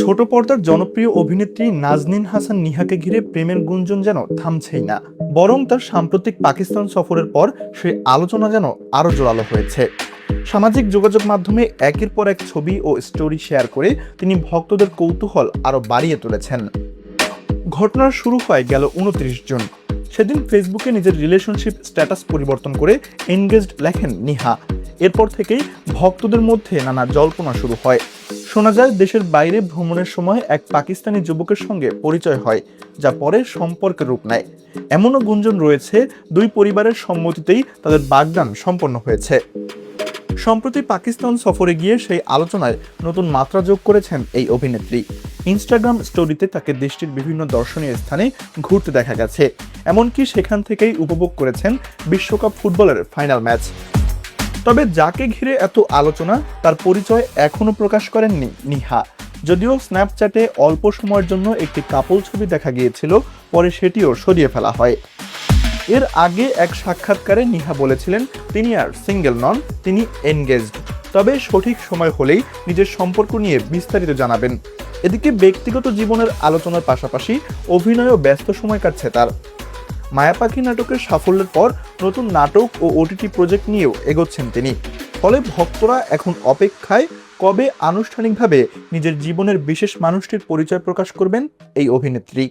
ছোট পর্দার জনপ্রিয় অভিনেত্রী নাজনীন হাসান নিহাকে ঘিরে প্রেমের গুঞ্জন যেন থামছেই না, বরং তার সাম্প্রতিক পাকিস্তান সফরের পর সেই আলোচনা যেন আরো জোরালো হয়েছে। সামাজিক যোগাযোগ মাধ্যমে একের পর এক ছবি ও স্টোরি শেয়ার করে তিনি ভক্তদের কৌতূহল আরো বাড়িয়ে তুলেছেন। ঘটনার শুরু হয় গেল 29 জুন। সেদিন ফেসবুকে নিজের রিলেশনশিপ স্ট্যাটাস পরিবর্তন করে এনগেজড লেখেন নিহা। এরপর থেকেই ভক্তদের মধ্যে নানা জল্পনা শুরু হয়। শোনা যায় দেশের বাইরে ভ্রমণের সময় এক পাকিস্তানি যুবকের সঙ্গে পরিচয় হয়, যা পরে সম্পর্কের রূপ নেয়। এমনও গুঞ্জন রয়েছে দুই পরিবারের সম্মতিতেই তাদের বাগদান সম্পন্ন হয়েছে। সম্প্রতি পাকিস্তান সফরে গিয়ে সেই আলোচনায় নতুন মাত্রা যোগ করেছেন এই অভিনেত্রী। ইনস্টাগ্রাম স্টোরিতে তাকে দেশটির বিভিন্ন দর্শনীয় স্থানে ঘুরতে দেখা গেছে, এমনকি সেখান থেকেই উপভোগ করেছেন বিশ্বকাপ ফুটবলের ফাইনাল ম্যাচ। তবে যাকে ঘিরে এত আলোচনা তার পরিচয় এখনো প্রকাশ করেননি নিহা। যদিও স্ন্যাপচ্যাটে অল্প সময়ের জন্য একটি কাপল ছবি দেখা গিয়েছিল, পরে সেটিও সরিয়ে ফেলা হয়। এর আগে এক সাক্ষাৎকারে নিহা বলেছিলেন তিনি আর সিঙ্গেল নন, তিনি এনগেজড। তবে সঠিক সময় হলেই নিজের সম্পর্ক নিয়ে বিস্তারিত জানাবেন। এদিকে ব্যক্তিগত জীবনের আলোচনার পাশাপাশি অভিনয়েও ব্যস্ত সময় কাটছে তার। মায়াপাখি নাটকের সাফল্যের পর নতুন নাটক ও ওটিটি প্রজেক্ট নিয়েও এগোচ্ছেন তিনি। ফলে ভক্তরা এখন অপেক্ষায় কবে আনুষ্ঠানিকভাবে নিজের জীবনের বিশেষ মানুষটির পরিচয় প্রকাশ করবেন এই অভিনেত্রী।